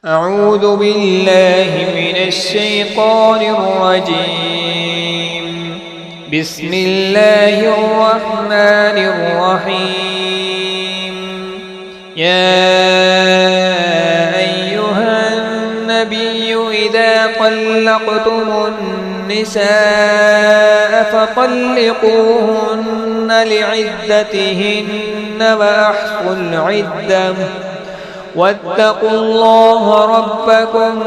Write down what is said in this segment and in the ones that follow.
أعوذ بالله من الشيطان الرجيم. بسم الله الرحمن الرحيم. يا أيها النبي إذا طلقتم النساء فطلقوهن لعدتهن وأحصوا العدة واتقوا الله ربكم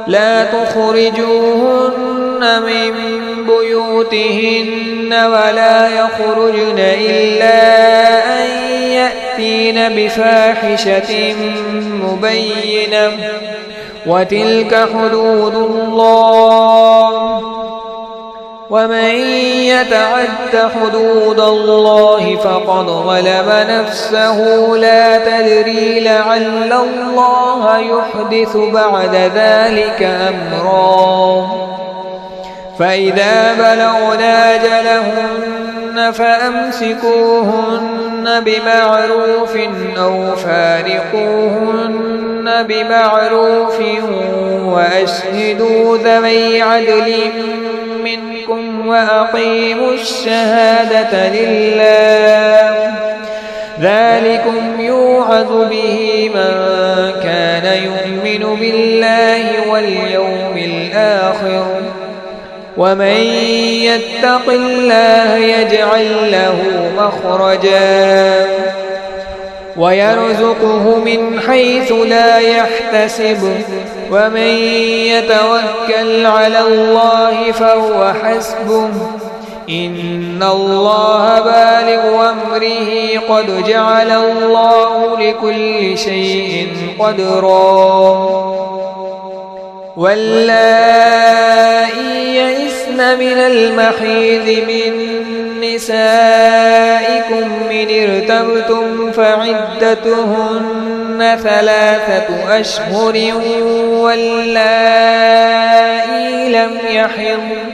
لا تخرجوهن من بيوتهن ولا يخرجن إلا أن يأتين بفاحشة مبينة وتلك حدود الله ومن يتعد حدود الله فقد ظلم نفسه لا تدري لعل الله يحدث بعد ذلك أمرا. فإذا بلغنا أجلهن فأمسكوهن بمعروف أو فارقوهن بمعروف وأشهدوا ذوي عدل منكم وأقيموا الشهادة لله ذلكم يوعظ به من كان يؤمن بالله واليوم الآخر ومن يتق الله يجعل له مخرجا ويرزقه من حيث لا يحتسب ومن يتوكل على الله فهو حسبه إن الله بالغ أمره قد جعل الله لكل شيء قدرا. واللائي يئسن من المحيض من نسائكم من ارتبتم فعدتهن 3 أشهر واللائي لم يحضن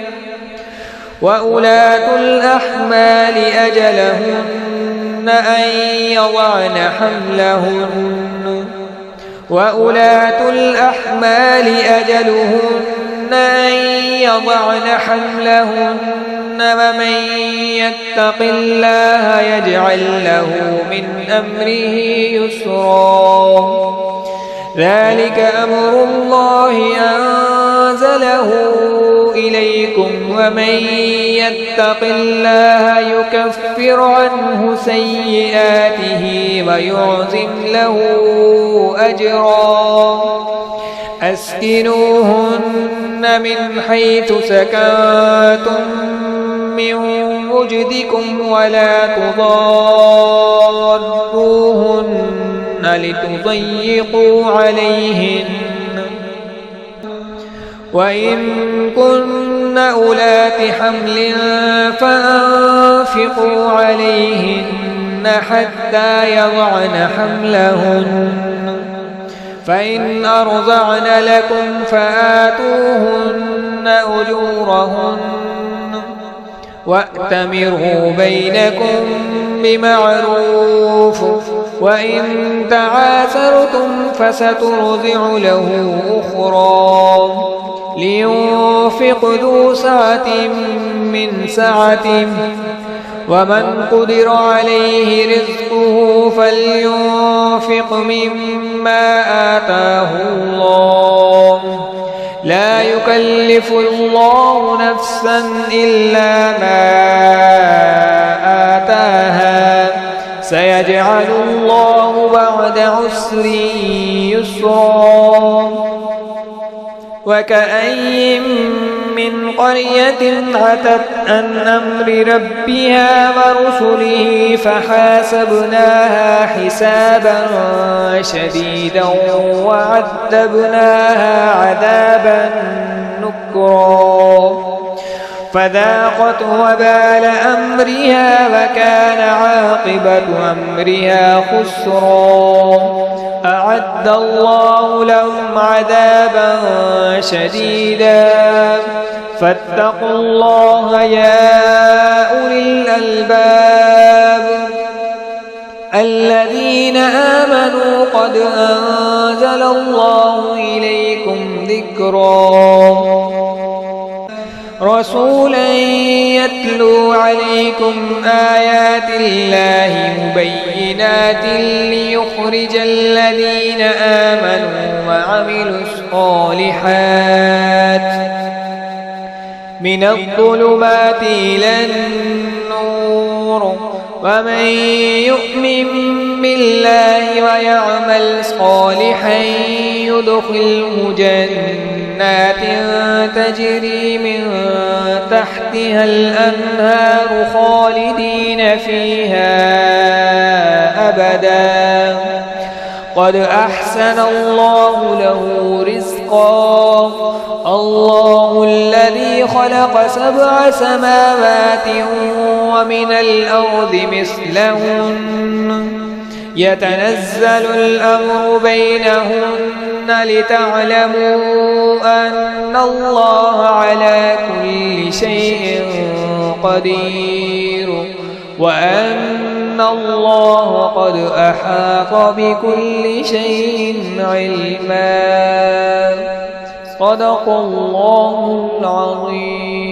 وأولاة الأحمال أجلهن أن يضعن حملهن وأولاة الأحمال أجلهن أن يضعن حملهن ومن يتق الله يجعل له من أمره يسرا. ذلك أمر الله أنزله إليكم ومن يتق الله يكفر عنه سيئاته ويعظم له أجرا. أسكنوهن من حيث سكنتم من وجدكم ولا تضاروهن لتضيقوا عليهن وإن كن أولات حمل فأنفقوا عليهن حتى يضعن حملهن فإن أرضعن لكم فآتوهن أجورهن وأتمروا بينكم بمعروف وإن تعاثرتم فسترضع له أخرى لينفق ذو سعة من سعته ومن قدر عليه رزقه فلينفق مما آتاه الله لا يكلف الله نفسا إلا ما آتاها سيجعل الله بعد عسر يسرا. وكأي من قرية عتت عن أمر ربها ورسله فحاسبناها حسابا شديدا وعذبناها عذابا نكرا فذاقت وبال أمرها وكان عاقبة أمرها خسرا. أعد الله لهم عذابا شديدا فاتقوا الله يا أولي الألباب الذين آمنوا قد أنزل أنزل الله إليكم ذكرا رسولا يتلو عليكم آيات الله مبينات ليخرج الذين آمنوا وعملوا الصالحات من الظلمات إلى النور ومن يؤمن بالله ويعمل صالحا يدخله جنات تجري من تحتها الأنهار خالدين فيها أبدا قد أحسن الله له رزقا الله الذي خلق 7 سماوات ومن الأرض مثلهن يتنزل الأمر بينهن لتعلموا أن الله على كل شيء قدير وأن الله قد أحاط بكل شيء علما صدق الله العظيم.